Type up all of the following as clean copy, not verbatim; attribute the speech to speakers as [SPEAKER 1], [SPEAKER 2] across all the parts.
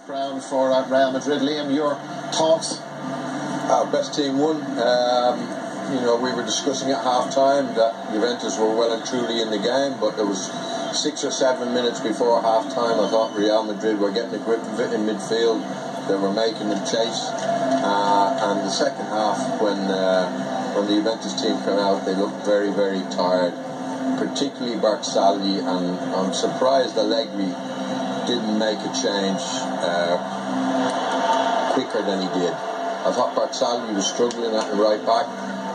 [SPEAKER 1] Crown for Real Madrid. Liam, your thoughts?
[SPEAKER 2] Our best team won. You know, we were discussing at half-time that Juventus were well and truly in the game, but there was 6 or 7 minutes before half-time I thought Real Madrid were getting a grip of it in midfield. They were making them chase, and the second half when the Juventus team came out, they looked very, very tired, particularly Barzagli, and I'm surprised Allegri didn't make a change quicker than he did. I thought Barzagli was struggling at the right back.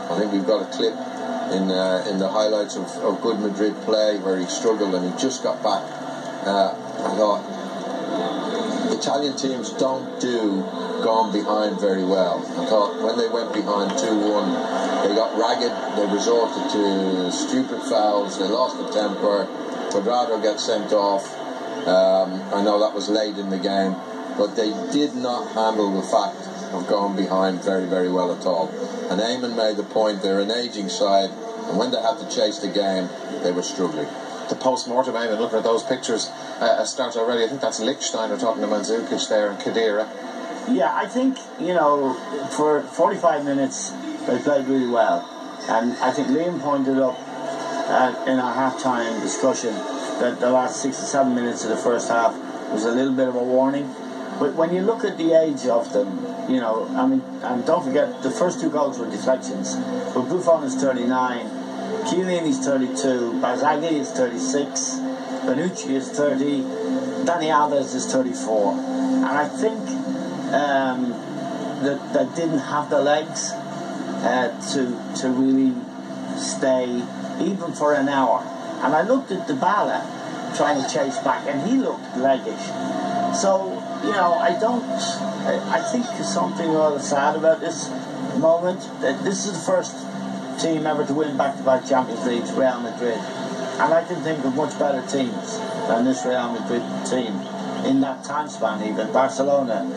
[SPEAKER 2] I think we've got a clip in the highlights of good Madrid play where he struggled and he just got back. I thought Italian teams don't do going behind very well. I thought when they went behind 2-1, they got ragged, they resorted to stupid fouls, they lost the temper. Quadrado gets sent off. I know that was late in the game, but they did not handle the fact of going behind very, very well at all. And Eamon made the point, they're an ageing side, and when they had to chase the game, they were struggling.
[SPEAKER 1] The post-mortem, Eamon, looking at those pictures, start already. I think that's Lichtsteiner talking to Mandzukic there and Khedira.
[SPEAKER 3] Yeah, I think, you know, for 45 minutes they played really well. And I think Liam pointed up in our half-time discussion that the last 6 or 7 minutes of the first half was a little bit of a warning. But when you look at the age of them, you know, I mean, and don't forget, the first 2 goals were deflections. But Buffon is 39, Chiellini's 32, Barzagli is 36, Bonucci is 30, Dani Alves is 34. And I think that they didn't have the legs to really stay even for an hour. And I looked at Dybala trying to chase back, and he looked leggish. So, you know, I think there's something rather sad about this moment. That this is the first team ever to win back-to-back Champions Leagues, Real Madrid. And I can think of much better teams than this Real Madrid team in that time span even. Barcelona,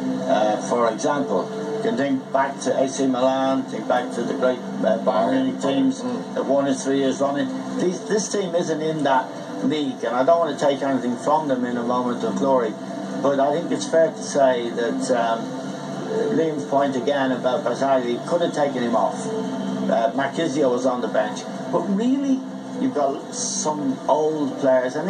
[SPEAKER 3] for example. You can think back to AC Milan, think back to the great Bayern Munich teams that won it 3 years running. This team isn't in that league, and I don't want to take anything from them in a moment of glory. But I think it's fair to say that Liam's point again about Barzagli could have taken him off. Marquisio was on the bench. But really, you've got some old players, and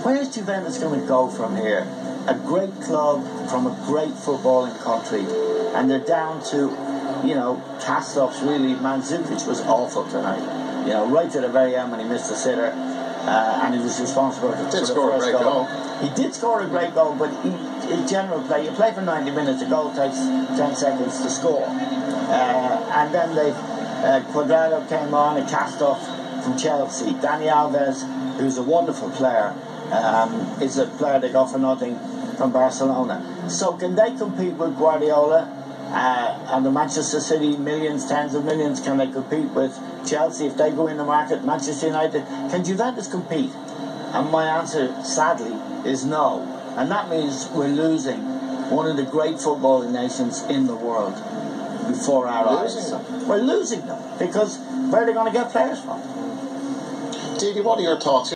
[SPEAKER 3] where's Juventus going to go from here? A great club from a great footballing country, and they're down to, you know, cast-offs really. Mandzukic was awful tonight. You know, right to the very end when he missed the sitter. And he was responsible for the first goal. He did score a great goal, but in general play, you play for 90 minutes, a goal takes 10 seconds to score. And then Quadrado came on, a cast-off from Chelsea. Dani Alves, who's a wonderful player, is a player they got for nothing from Barcelona. So can they compete with Guardiola? And the Manchester City millions, tens of millions, can they compete with Chelsea if they go in the market? Manchester United, can Juventus compete? And my answer, sadly, is no. And that means we're losing one of the great footballing nations in the world before our eyes. We're losing them because where are they going to get players from?
[SPEAKER 1] Didi, what are your thoughts?